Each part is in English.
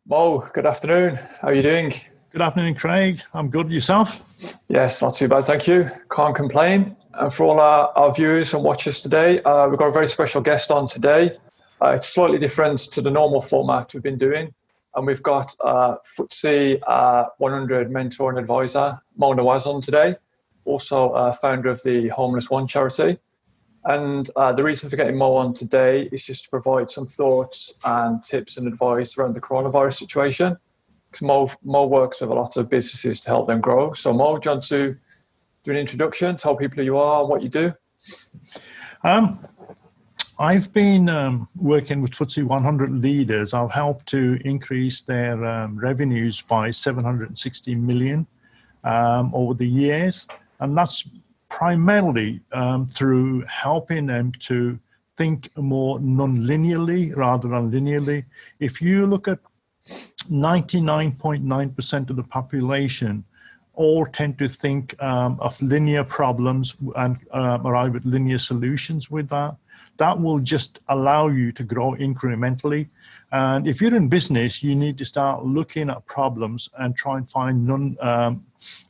Mo, good afternoon. How are you doing? Good afternoon, Craig. I'm good. Yourself? Yes, not too bad, thank you. Can't complain. And for all our viewers and watchers today, we've got a very special guest on today. It's slightly different to the normal format we've been doing. And we've got FTSE 100 mentor and advisor, Moe Nawaz, on today, also founder of the Homeless One charity. And the reason for getting Mo on today is just to provide some thoughts and tips and advice around the coronavirus situation. Because Mo works with a lot of businesses to help them grow. So Mo, do you want to do an introduction, tell people who you are, what you do? I've been working with FTSE 100 leaders. I've helped to increase their revenues by 760 million over the years. And that's primarily through helping them to think more non-linearly rather than linearly. If you look at 99.9% of the population all tend to think of linear problems and arrive at linear solutions with that. That will just allow you to grow incrementally. And if you're in business, you need to start looking at problems and try and find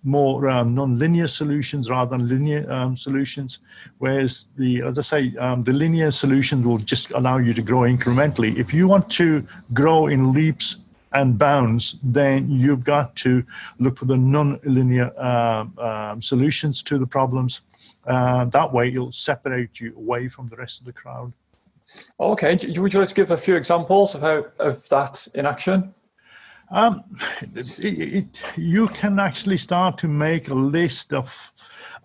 more non-linear solutions rather than linear solutions. Whereas as I say, the linear solutions will just allow you to grow incrementally. If you want to grow in leaps and bounds, then you've got to look for the non-linear solutions to the problems. That way, it'll separate you away from the rest of the crowd. Okay, would you like to give a few examples of that in action? You can actually start to make a list of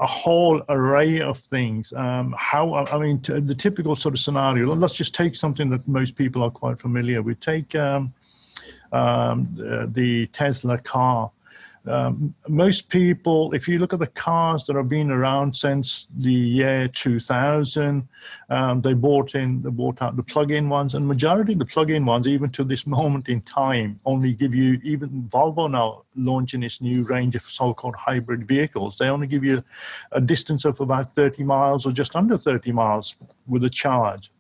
a whole array of things. The typical sort of scenario, let's just take something that most people are quite familiar with. Take the Tesla car. Most people, if you look at the cars that have been around since the year 2000, they bought out the plug-in ones, and majority of the plug-in ones, even to this moment in time, only give you, even Volvo now launching its new range of so-called hybrid vehicles, they only give you a distance of about 30 miles or just under 30 miles with a charge.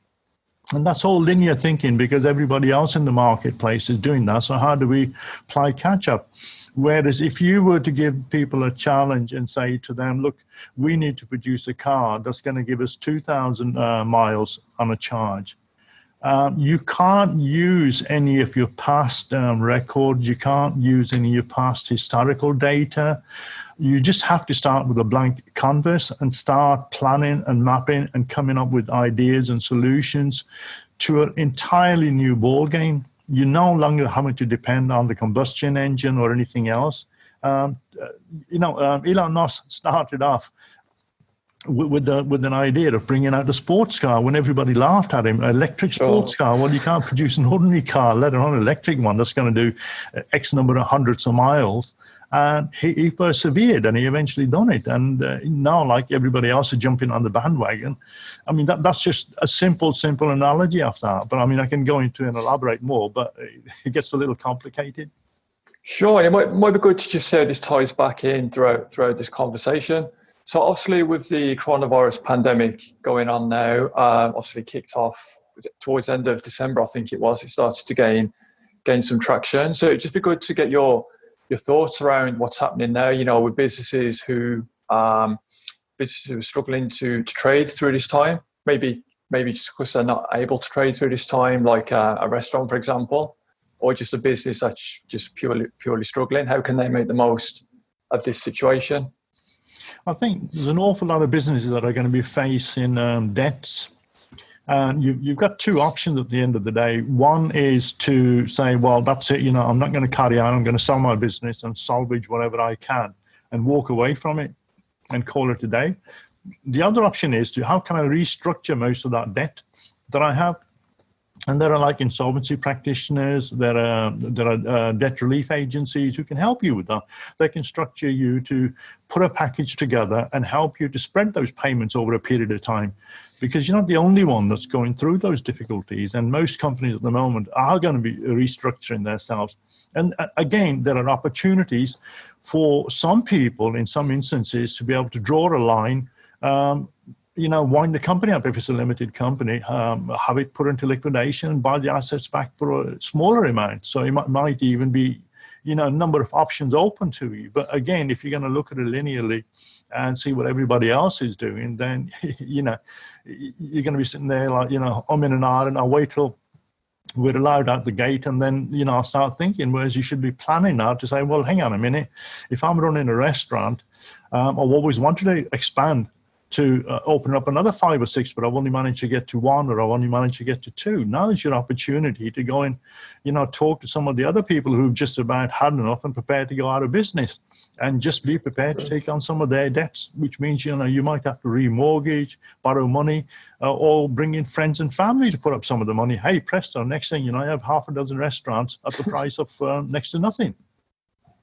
And that's all linear thinking because everybody else in the marketplace is doing that. So how do we play catch up? Whereas if you were to give people a challenge and say to them, look, we need to produce a car that's going to give us 2,000 miles on a charge. You can't use any of your past records. You can't use any of your past historical data. You just have to start with a blank canvas and start planning and mapping and coming up with ideas and solutions to an entirely new ball game. You no longer having to depend on the combustion engine or anything else. Elon Musk started off with an idea of bringing out a sports car when everybody laughed at him. Electric sports car. Well, you can't produce an ordinary car, let alone an electric one that's going to do X number of hundreds of miles. And he persevered and he eventually done it. And now, like everybody else is jumping on the bandwagon. I mean, that's just a simple analogy of that. But I mean, I can go into and elaborate more, but it gets a little complicated. Sure, and it might be good to just say this ties back in throughout this conversation. So obviously with the coronavirus pandemic going on now, obviously kicked off towards the end of December, I think it was, it started to gain some traction. So it'd just be good to get your thoughts around what's happening now, with businesses who are struggling to trade through this time, maybe just because they're not able to trade through this time, like a restaurant, for example, or just a business that's just purely struggling. How can they make the most of this situation? I think there's an awful lot of businesses that are going to be facing debts. And you've got two options at the end of the day. One is to say, well, that's it, I'm not going to carry on. I'm going to sell my business and salvage whatever I can and walk away from it and call it a day. The other option is how can I restructure most of that debt that I have? And there are like insolvency practitioners, there are debt relief agencies who can help you with that. They can structure you to put a package together and help you to spread those payments over a period of time. Because you're not the only one that's going through those difficulties. And most companies at the moment are going to be restructuring themselves. And again, there are opportunities for some people in some instances to be able to draw a line wind the company up if it's a limited company, have it put into liquidation and buy the assets back for a smaller amount. So it might even be, a number of options open to you. But again, if you're going to look at it linearly and see what everybody else is doing, then, you're going to be sitting there like, I'm in an hour and I'll wait till we're allowed out the gate. And then, I'll start thinking, whereas you should be planning now to say, well, hang on a minute. If I'm running a restaurant, I've always wanted to expand to open up another 5 or 6, but I've only managed to get to 1, or I've only managed to get to 2. Now is your opportunity to go and, talk to some of the other people who've just about had enough and prepared to go out of business, and just be prepared to take on some of their debts, which means, you might have to remortgage, borrow money, or bring in friends and family to put up some of the money. Hey, presto, next thing you know, I have half a dozen restaurants at the price of next to nothing.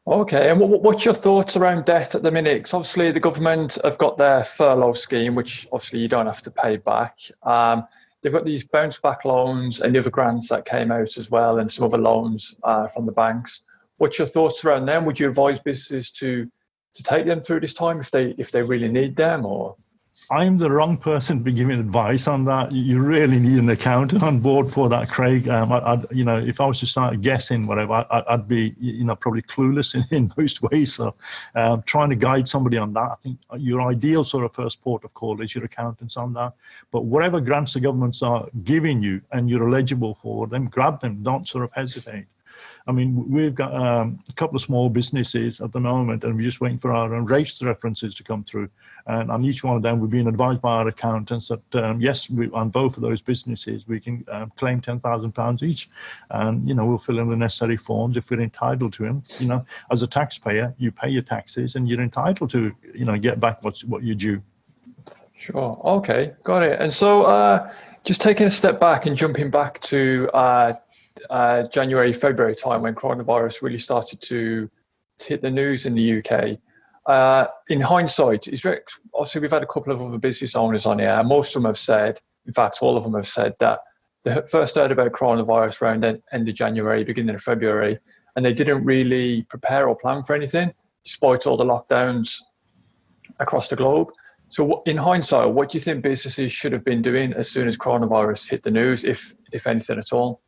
Okay, and what's your thoughts around debt at the minute? Because obviously the government have got their furlough scheme, which obviously you don't have to pay back. They've got these bounce back loans and the other grants that came out as well, and some other loans from the banks. What's your thoughts around them? Would you advise businesses to take them through this time if they really need them, or? I'm the wrong person to be giving advice on that. You really need an accountant on board for that, Craig. If I was to start guessing whatever, I'd be, probably clueless in most ways. So trying to guide somebody on that, I think your ideal sort of first port of call is your accountants on that. But whatever grants the governments are giving you and you're eligible for them, grab them. Don't sort of hesitate. I mean, we've got a couple of small businesses at the moment, and we're just waiting for our rates references to come through. And on each one of them, we're being advised by our accountants that, yes, on both of those businesses, we can claim £10,000 each. And, we'll fill in the necessary forms if we're entitled to them. As a taxpayer, you pay your taxes and you're entitled to, get back what you're due. Sure. Okay, got it. And so just taking a step back and jumping back to January, February time when coronavirus really started to hit the news in the UK. In hindsight, obviously we've had a couple of other business owners on here, and most of them have said, in fact, all of them have said that they first heard about coronavirus around the end of January, beginning of February, and they didn't really prepare or plan for anything, despite all the lockdowns across the globe. So in hindsight, what do you think businesses should have been doing as soon as coronavirus hit the news, if anything at all?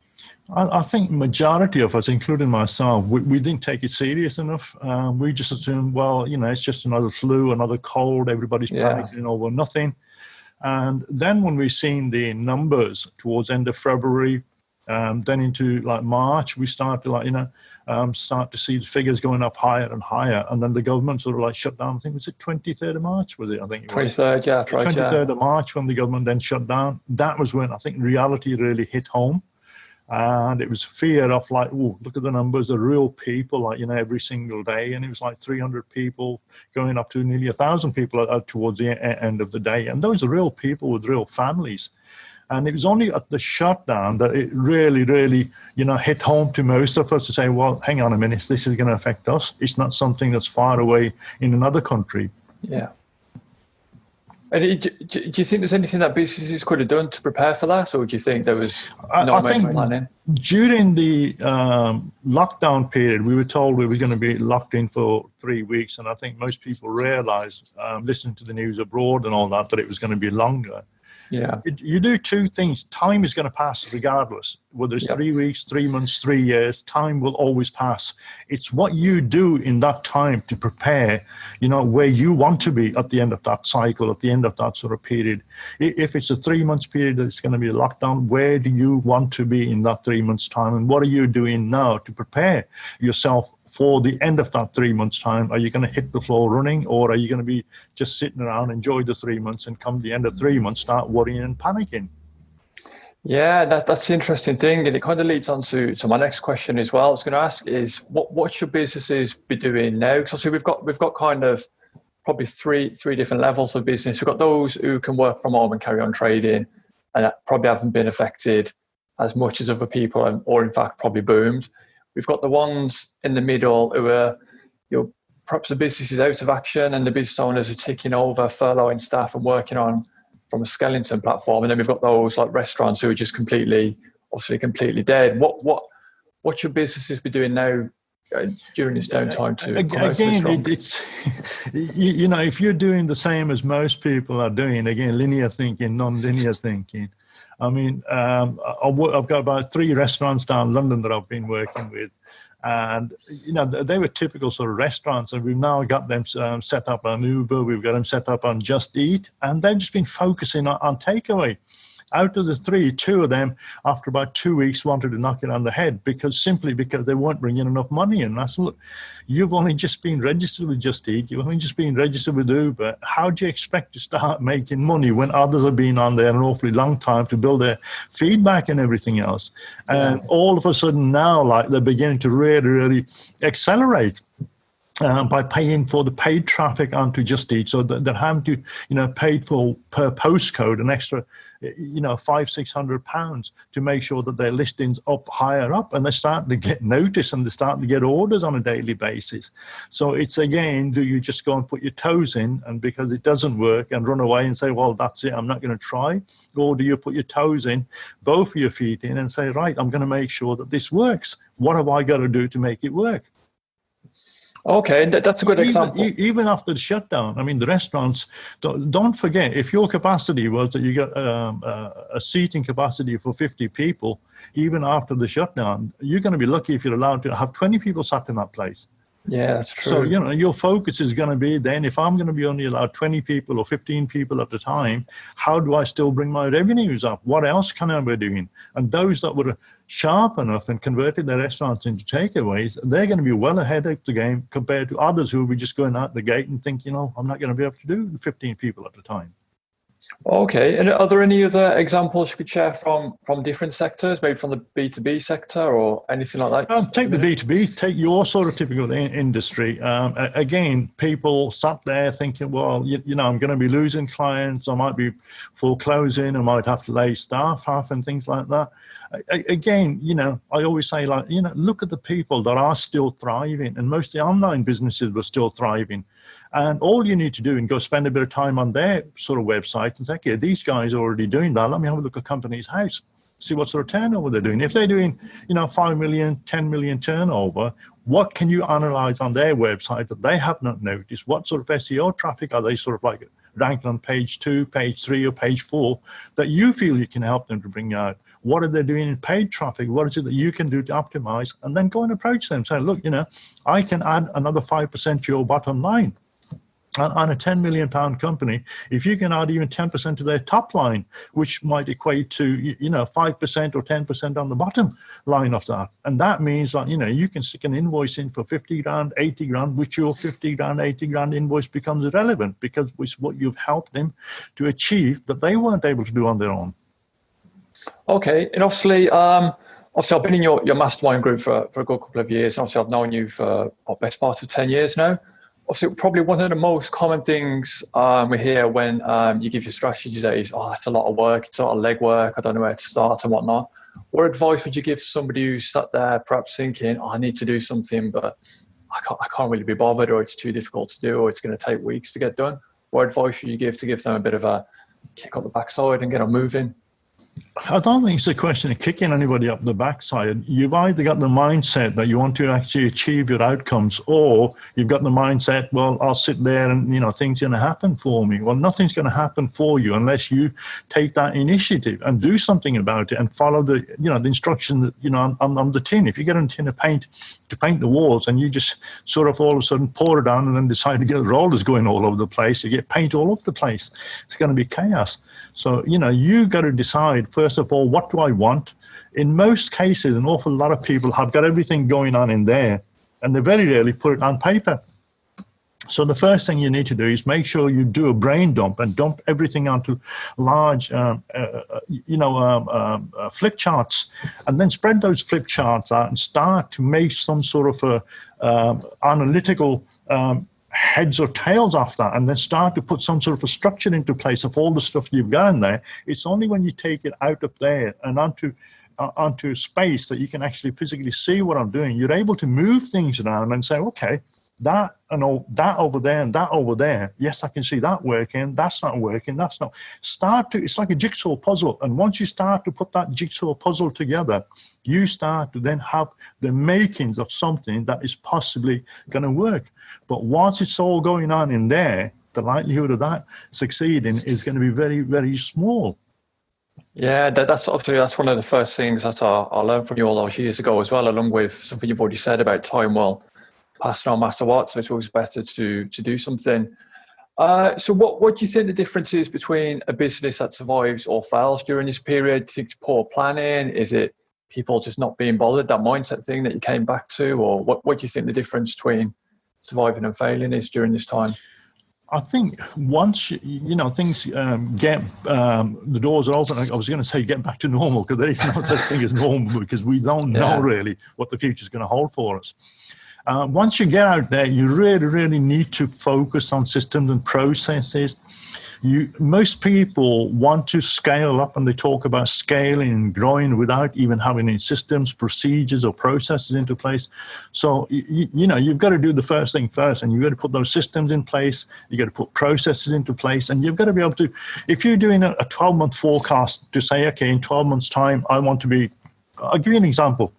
I think majority of us, including myself, we didn't take it serious enough. We just assumed, well, it's just another flu, another cold, everybody's panicking over nothing. And then when we seen the numbers towards end of February, then into like March, we start to start to see the figures going up higher and higher. And then the government sort of like shut down. I think was it 23rd of March, was it? I think it was. 23rd, yeah, that's right. 23rd of March when the government then shut down. That was when I think reality really hit home. And it was fear of like, oh, look at the numbers of real people, like, every single day. And it was like 300 people going up to nearly 1,000 people towards the end of the day. And those are real people with real families. And it was only at the shutdown that it really, really, hit home to most of us to say, well, hang on a minute, this is going to affect us. It's not something that's far away in another country. Yeah. And do you think there's anything that businesses could have done to prepare for that, or do you think there was no amount of planning? During the lockdown period, we were told we were going to be locked in for 3 weeks, and I think most people realised, listening to the news abroad and all that it was going to be longer. Yeah, you do two things. Time is going to pass regardless, whether it's 3 weeks, 3 months, 3 years. Time will always pass. It's what you do in that time to prepare, where you want to be at the end of that cycle, at the end of that sort of period. If it's a 3 months period that's going to be a lockdown, where do you want to be in that 3 months time? And what are you doing now to prepare yourself for the end of that 3 months time? Are you going to hit the floor running, or are you going to be just sitting around, enjoy the 3 months, and come the end of 3 months, start worrying and panicking? Yeah, that's the interesting thing. And it kind of leads on to my next question as well. I was going to ask is what should businesses be doing now? Because obviously we've got kind of probably three different levels of business. We've got those who can work from home and carry on trading, and probably haven't been affected as much as other people, or in fact probably boomed. We've got the ones in the middle who are, perhaps the business is out of action and the business owners are taking over, furloughing staff and working on from a skeleton platform. And then we've got those like restaurants who are just completely dead. What should businesses be doing now during this downtime to promote this again, role? it's you know, if you're doing the same as most people are doing, again, linear thinking, non-linear thinking. I mean, I've got about 3 restaurants down London that I've been working with, and you know, they were typical sort of restaurants, and we've now got them set up on Uber, we've got them set up on Just Eat, and they've just been focusing on takeaway. Out of the 3, 2 of them, after about 2 weeks, wanted to knock it on the head simply because they weren't bringing enough money in. I said, look, you've only just been registered with Just Eat. You've only just been registered with Uber. How do you expect to start making money when others have been on there an awfully long time to build their feedback and everything else? And all of a sudden now, like, they're beginning to really, really accelerate. By paying for the paid traffic onto Just Eat, so that they're having to, you know, pay for per postcode an extra, you know, £500-600 to make sure that their listings up higher up, and they're starting to get notice and they're starting to get orders on a daily basis. So it's, again, do you just go and put your toes in, and because it doesn't work, and run away and say, well, that's it, I'm not going to try? Or do you put your toes in, both of your feet in, and say, right, I'm going to make sure that this works. What have I got to do to make it work? Okay, that's a good example. Even after the shutdown, I mean, the restaurants, don't forget, if your capacity was that you got a seating capacity for 50 people, even after the shutdown, you're going to be lucky if you're allowed to have 20 people sat in that place. Yeah, that's true. So, you know, your focus is going to be then, if I'm going to be only allowed 20 people or 15 people at a time, how do I still bring my revenues up? What else can I be doing? And those that were sharp enough and converted their restaurants into takeaways, they're going to be well ahead of the game compared to others who will be just going out the gate and think, you know, I'm not going to be able to do 15 people at a time. Okay, and are there any other examples you could share from different sectors, maybe from the B2B sector or anything like that? Take the B2B, take your sort of typical industry. Again, people sat there thinking, well, you know, I'm going to be losing clients, I might be foreclosing, I might have to lay staff off and things like that. Again, you know, I always say, like, you know, look at the people that are still thriving, and most of the online businesses were still thriving. And all you need to do is go spend a bit of time on their sort of websites and say, okay, these guys are already doing that. Let me have a look at Companies House, see what sort of turnover they're doing. If they're doing, you know, 5 million, 10 million turnover, what can you analyze on their website that they have not noticed? What sort of SEO traffic are they sort of like ranked on page 2, page 3, or page 4 that you feel you can help them to bring out? What are they doing in paid traffic? What is it that you can do to optimize? And then go and approach them. Say, look, you know, I can add another 5% to your bottom line. On a £10 million company, if you can add even 10% to their top line, which might equate to, you know, 5% or 10% on the bottom line of that. And that means that, you know, you can stick an invoice in for 50 grand, 80 grand, which your 50 grand, 80 grand invoice becomes irrelevant because it's what you've helped them to achieve that they weren't able to do on their own. Okay, and obviously I've been in your mastermind group for a good couple of years. Obviously, I've known you for the best part of 10 years now. Obviously, probably one of the most common things we hear when you give your strategies is, oh, it's a lot of work, it's a lot of legwork, I don't know where to start and whatnot. What advice would you give to somebody who's sat there perhaps thinking, oh, I need to do something, but I can't really be bothered, or it's too difficult to do, or it's going to take weeks to get done? What advice would you give to give them a bit of a kick up the backside and get them moving? I don't think it's a question of kicking anybody up the backside. You've either got the mindset that you want to actually achieve your outcomes, or you've got the mindset, well, I'll sit there and, you know, things are going to happen for me. Well, nothing's going to happen for you unless you take that initiative and do something about it and follow the, you know, the instruction, you know, on the tin. If you get a tin of paint to paint the walls and you just sort of all of a sudden pour it on and then decide to get rollers going all over the place, you get paint all over the place, it's going to be chaos. So, you know, you got to decide, first of all, what do I want? In most cases, an awful lot of people have got everything going on in there, and they very rarely put it on paper. So the first thing you need to do is make sure you do a brain dump and dump everything onto large, flip charts, and then spread those flip charts out and start to make some sort of analytical heads or tails off that, and then start to put some sort of a structure into place of all the stuff you've got in there. It's only when you take it out of there and onto space that you can actually physically see what I'm doing. You're able to move things around and say, okay, that and all that over there and that over there. Yes, I can see that working. That's not working. That's not. It's like a jigsaw puzzle. And once you start to put that jigsaw puzzle together, you start to then have the makings of something that is possibly going to work. But once it's all going on in there, the likelihood of that succeeding is going to be very, very small. Yeah, that's obviously that's one of the first things that I learned from you all those years ago as well, along with something you've already said about time well passed no matter what. So it's always better to do something. So what do you think the difference is between a business that survives or fails during this period? Do you think it's poor planning? Is it people just not being bothered, that mindset thing that you came back to? Or what do you think the difference between surviving and failing is during this time? I think once things get the doors are open. I was going to say get back to normal, because there is no such thing as normal, because we don't know really what the future is going to hold for us. Once you get out there, you really need to focus on systems and processes. Most people want to scale up, and they talk about scaling and growing without even having any systems, procedures, or processes into place. So, you've got to do the first thing first, and you've got to put those systems in place. You've got to put processes into place, and you've got to be able to, if you're doing a 12-month forecast to say, okay, in 12 months' time, I want to be, I'll give you an example.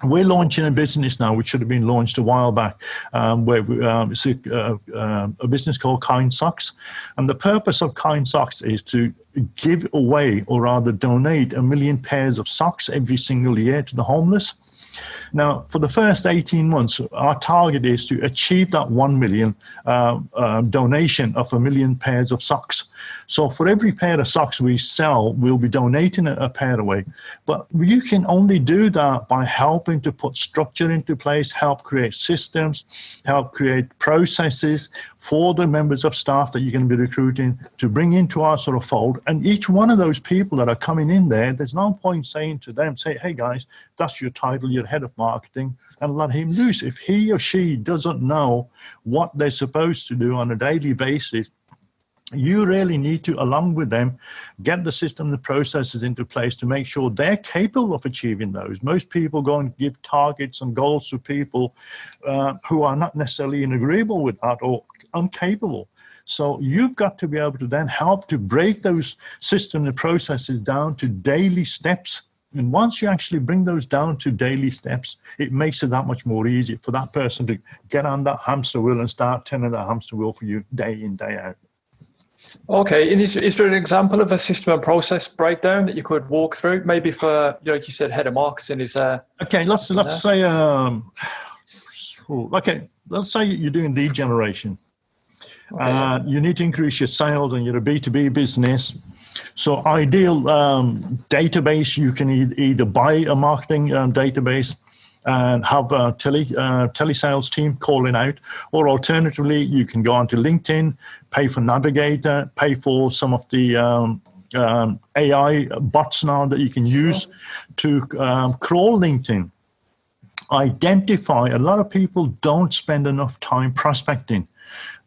We're launching a business now, which should have been launched a while back, where it's a business called Kind Socks. And the purpose of Kind Socks is to give away, or rather donate, 1 million pairs of socks every single year to the homeless. Now, for the first 18 months, our target is to achieve that 1 million donation of 1 million pairs of socks. So for every pair of socks we sell, we'll be donating a pair away. But you can only do that by helping to put structure into place, help create systems, help create processes for the members of staff that you're going to be recruiting to bring into our sort of fold. And each one of those people that are coming in there, there's no point saying to them, hey guys, that's your title, you're head of marketing, and let him loose. If he or she doesn't know what they're supposed to do on a daily basis, you really need to, along with them, get the system, the processes into place to make sure they're capable of achieving those. Most people go and give targets and goals to people who are not necessarily agreeable with that, or incapable. So you've got to be able to then help to break those systems and processes down to daily steps. And once you actually bring those down to daily steps, it makes it that much more easy for that person to get on that hamster wheel and start turning that hamster wheel for you day in, day out. Okay, and is there an example of a system and process breakdown that you could walk through? Maybe for, like you said, head of marketing is there? Okay, let's say let's say you're doing lead generation. Okay. You need to increase your sales, and you're a B2B business. So ideal database, you can either buy a marketing database and have a telesales team calling out, or alternatively, you can go onto LinkedIn, pay for Navigator, pay for some of the AI bots now that you can use to crawl LinkedIn. Identify, a lot of people don't spend enough time prospecting.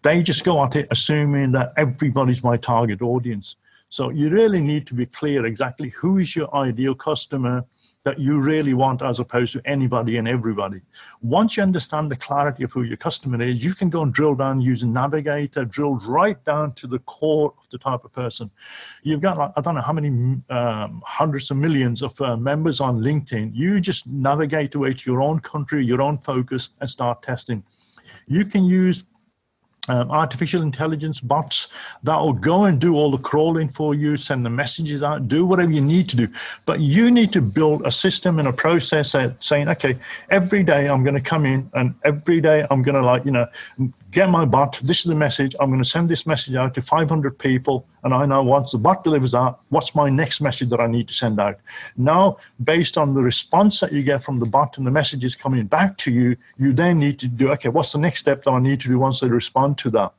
They just go at it assuming that everybody's my target audience. So you really need to be clear exactly who is your ideal customer that you really want, as opposed to anybody and everybody. Once you understand the clarity of who your customer is, you can go and drill down using Navigator, drill right down to the core of the type of person. You've got, like, I don't know how many hundreds of millions of members on LinkedIn. You just navigate away to your own country, your own focus, and start testing. You can use artificial intelligence bots that will go and do all the crawling for you, send the messages out, do whatever you need to do. But you need to build a system and a process saying, okay, every day I'm going to come in, and every day I'm going to get my bot. This is the message. I'm going to send this message out to 500 people. And I know once the bot delivers out, what's my next message that I need to send out? Now, based on the response that you get from the bot and the messages coming back to you, you then need to do, okay, what's the next step that I need to do once they respond to that?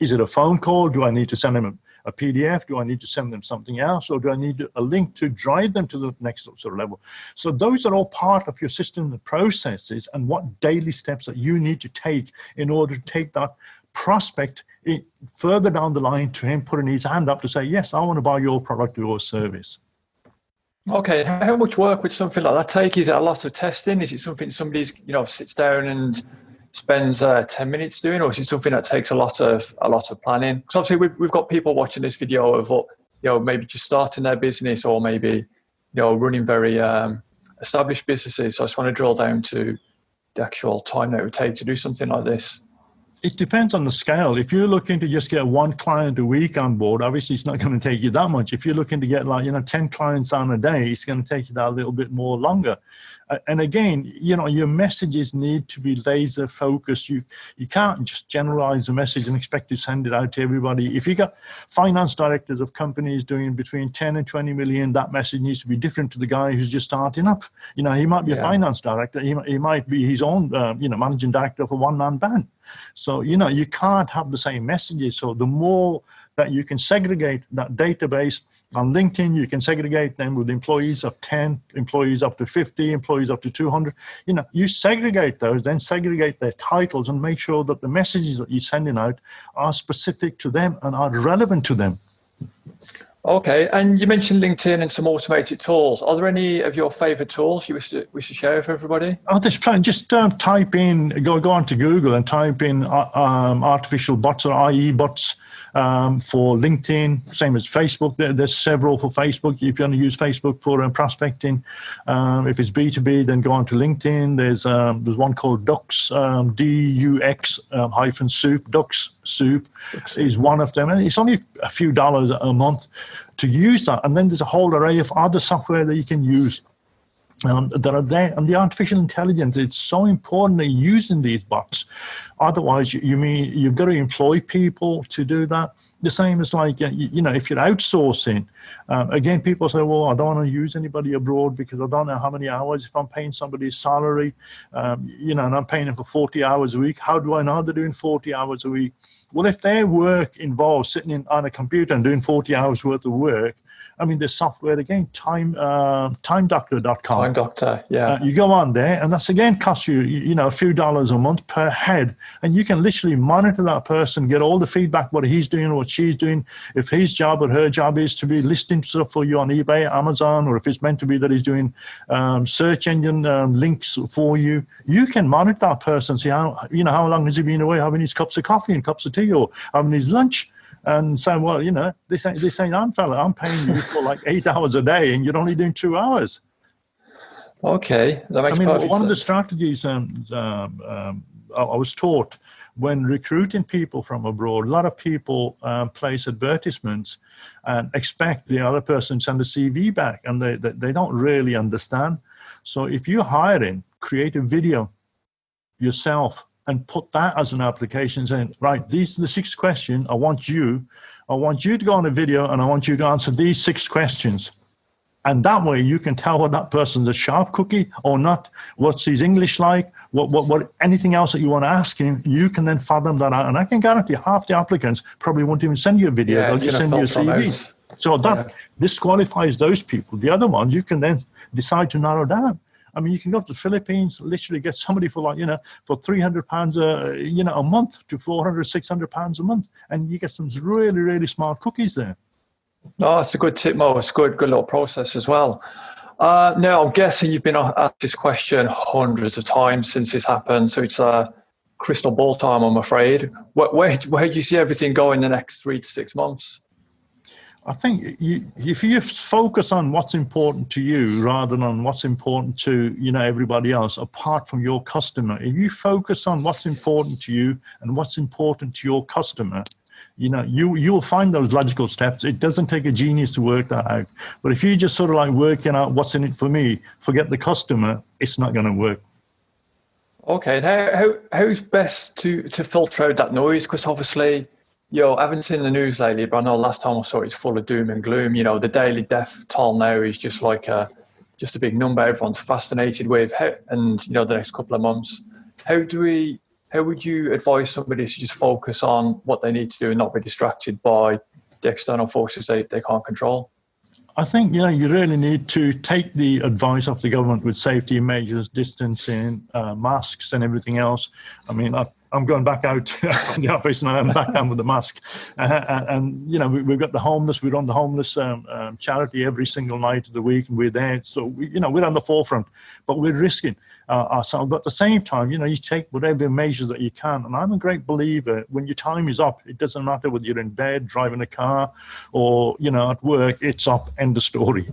Is it a phone call? Do I need to send them a PDF? Do I need to send them something else? Or do I need a link to drive them to the next sort of level? So those are all part of your system and processes, and what daily steps that you need to take in order to take that prospect further down the line to him putting his hand up to say, yes, I want to buy your product or your service. Okay, how much work would something like that take? Is it a lot of testing? Is it something somebody's, sits down and spends 10 minutes doing, or is it something that takes a lot of planning? Because obviously we've got people watching this video of what, maybe just starting their business, or maybe running very established businesses. So I just want to drill down to the actual time that it would take to do something like this. It depends on the scale. If you're looking to just get one client a week on board, obviously it's not going to take you that much. If you're looking to get 10 clients on a day, it's going to take you that a little bit more longer. And again, your messages need to be laser focused. You can't just generalize a message and expect to send it out to everybody. If you got finance directors of companies doing between 10 and 20 million, that message needs to be different to the guy who's just starting up. He might be a finance director. He might be his own, managing director of a one-man band. So, you can't have the same messages. So the more that you can segregate that database on LinkedIn, you can segregate them with employees of 10, employees up to 50, employees up to 200. You segregate those, then segregate their titles and make sure that the messages that you're sending out are specific to them and are relevant to them. Okay, and you mentioned LinkedIn and some automated tools. Are there any of your favorite tools you wish to share with everybody? Oh, there's plenty. Just type in, go onto Google and type in artificial bots or IE bots for LinkedIn, same as Facebook. There's several for Facebook. If you want to use Facebook for prospecting, if it's B2B, then go on to LinkedIn. There's one called Dux, DUX hyphen soup. Dux Soup is one of them, and it's only a few dollars a month to use that. And then there's a whole array of other software that you can use that are there. And the artificial intelligence, it's so important that you're using these bots. Otherwise, you've got to employ people to do that. The same as if you're outsourcing, again, people say, well, I don't want to use anybody abroad because I don't know how many hours. If I'm paying somebody's salary, and I'm paying them for 40 hours a week, how do I know they're doing 40 hours a week? Well, if their work involves sitting on a computer and doing 40 hours worth of work, there's software again, timedoctor.com. Time Doctor, yeah. You go on there, and that's again costs you, a few dollars a month per head, and you can literally monitor that person, get all the feedback, what he's doing, what she's doing. If his job or her job is to be listing stuff for you on eBay, Amazon, or if it's meant to be that he's doing search engine links for you, you can monitor that person, see how long has he been away, having his cups of coffee and cups of tea, or having his lunch. And say, well, this ain't on, fella. I'm paying you for 8 hours a day, and you're only doing 2 hours. Okay, that makes perfect sense. One of the strategies I was taught when recruiting people from abroad, a lot of people place advertisements and expect the other person to send a CV back, and they don't really understand. So if you're hiring, create a video yourself and put that as an application, saying, right, these are the 6 questions. I want you to go on a video, and I want you to answer these 6 questions. And that way you can tell whether that person's a sharp cookie or not, what's his English like, what anything else that you want to ask him, you can then fathom that out. And I can guarantee half the applicants probably won't even send you a video, they'll just send you a CV. So that disqualifies those people. The other ones, you can then decide to narrow down. You can go to the Philippines, literally get somebody for for £300 a month to £400, £600 a month, and you get some really, really smart cookies there. No, that's a good tip, Mo. It's a good little process as well. Now, I'm guessing you've been asked this question hundreds of times since this happened, so it's crystal ball time, I'm afraid. Where do you see everything going in the next 3 to 6 months? I think if you focus on what's important to you rather than what's important to everybody else, apart from your customer, if you focus on what's important to you and what's important to your customer, you'll find those logical steps. It doesn't take a genius to work that out. But if you just sort of working out what's in it for me, forget the customer, it's not going to work. Okay, and how's best to filter out that noise? Because obviously, I haven't seen the news lately, but I know last time I saw it's full of doom and gloom. The daily death toll now is just just a big number everyone's fascinated with. And the next couple of months, how would you advise somebody to just focus on what they need to do and not be distracted by the external forces they can't control? I think, you really need to take the advice of the government with safety measures, distancing, masks and everything else. I'm going back out from the office and I'm back down with the mask. And you know, we've got the homeless. We run the homeless charity every single night of the week, and we're there. So you know, we're on the forefront, but we're risking ourselves. But at the same time, you know, you take whatever measures that you can. And I'm a great believer, when your time is up, it doesn't matter whether you're in bed, driving a car, or you know, at work. It's up. End of story.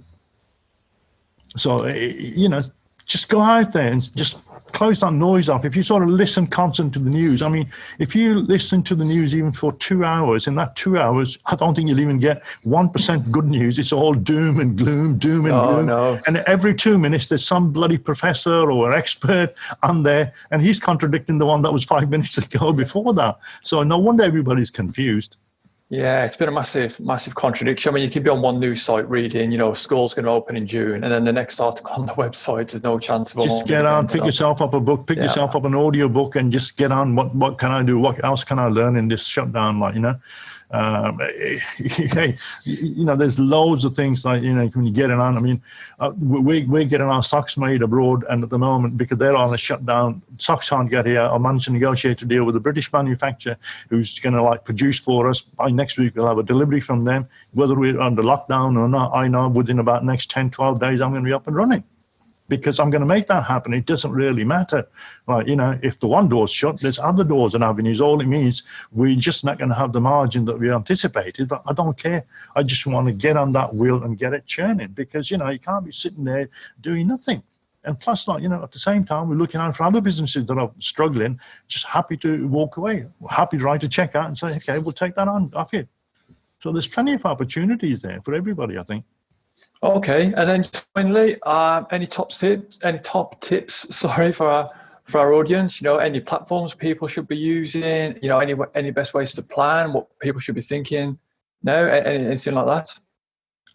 So you know, just go out there and just close that noise up. If you sort of listen constantly to the news, I mean, if you listen to the news even for 2 hours, in that 2 hours, I don't think you'll even get 1% good news. It's all doom and gloom, doom and gloom. No. And every 2 minutes, there's some bloody professor or expert on there, and he's contradicting the one that was 5 minutes ago before that. So no wonder everybody's confused. Yeah, it's been a massive contradiction. I mean, you could be on one news site reading, you know, school's going to open in June, and then the next article on the website, there's no chance of just get on, pick yourself up a book, pick yourself up an audio book, and just get on. What can I do? What else can I learn in this shutdown? Like, you know, you know, there's loads of things like, you know, when you get it on. I mean, we're getting our socks made abroad, and at the moment, because they're on a shutdown, socks can't get here. I managed to negotiate a deal with a British manufacturer who's going to like produce for us. By next week, we'll have a delivery from them. Whether we're under lockdown or not, I know within about next 10, 12 days, I'm going to be up and running. Because I'm going to make that happen. It doesn't really matter. Like, you know, if the one door's shut, there's other doors and avenues. All it means, we're just not going to have the margin that we anticipated. But I don't care. I just want to get on that wheel and get it churning. Because, you know, you can't be sitting there doing nothing. And plus, like, you know, at the same time, we're looking out for other businesses that are struggling, just happy to walk away, happy to write a check out and say, okay, we'll take that on off you. So there's plenty of opportunities there for everybody, I think. Okay, and then just finally, any top tips? Sorry, for our audience. You know, any platforms people should be using. You know, any best ways to plan, what people should be thinking. No, anything like that.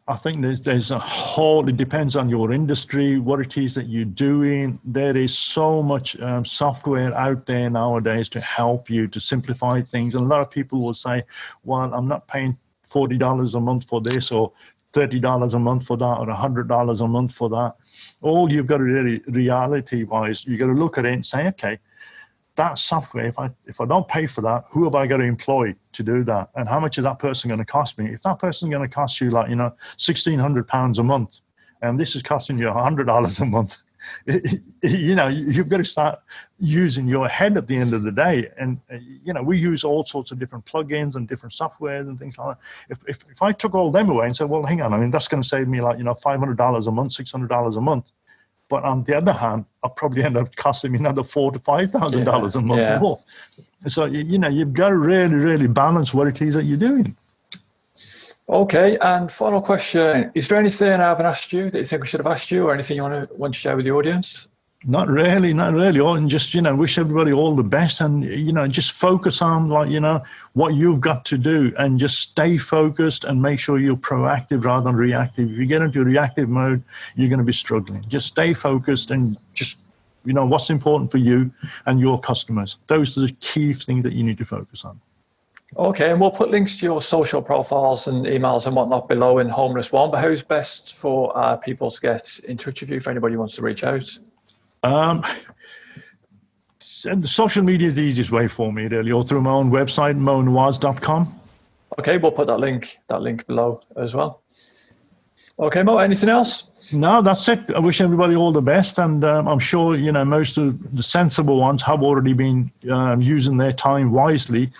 I think there's a whole. It depends on your industry, what it is that you're doing. There is so much software out there nowadays to help you to simplify things. And a lot of people will say, "Well, I'm not paying $40 a month for this, or $30 a month for that, or $100 a month for that." All you've got to really, reality-wise, you got to look at it and say, okay, that software, if I don't pay for that, who have I got to employ to do that? And how much is that person going to cost me? If that person's going to cost you, like, you know, £1,600 a month, and this is costing you $100 a month, you know, you've got to start using your head at the end of the day. And you know, we use all sorts of different plugins and different softwares and things like that. If I took all them away and said, well, hang on, I mean, that's going to save me, like, you know, $500 a month, $600 a month. But on the other hand, I'll probably end up costing me another $4,000 to $5,000 a month more. So, you know, you've got to really, really balance what it is that you're doing. Okay, and final question. Is there anything I haven't asked you that you think we should have asked you, or anything you want to share with the audience? Not really. And just, you know, wish everybody all the best, and, you know, just focus on, like, you know, what you've got to do, and just stay focused and make sure you're proactive rather than reactive. If you get into reactive mode, you're going to be struggling. Just stay focused and just, you know, what's important for you and your customers. Those are the key things that you need to focus on. Okay, and we'll put links to your social profiles and emails and whatnot below in Homeless One. But how's best for people to get in touch with you, if anybody wants to reach out? Social media is the easiest way for me, really, or through my own website, moenawaz.com. Okay, we'll put that link below as well. Okay, Mo, anything else? No, that's it. I wish everybody all the best, and I'm sure, you know, most of the sensible ones have already been using their time wisely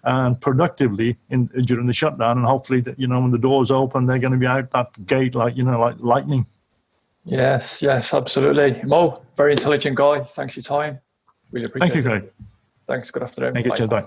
and productively during the shutdown, and hopefully, that, you know, when the doors open, they're going to be out that gate like, you know, like lightning. Yes, absolutely. Mo, very intelligent guy. Thanks for your time. Really appreciate it. Thank you, Greg. Thanks. Good afternoon. Thank you. Bye.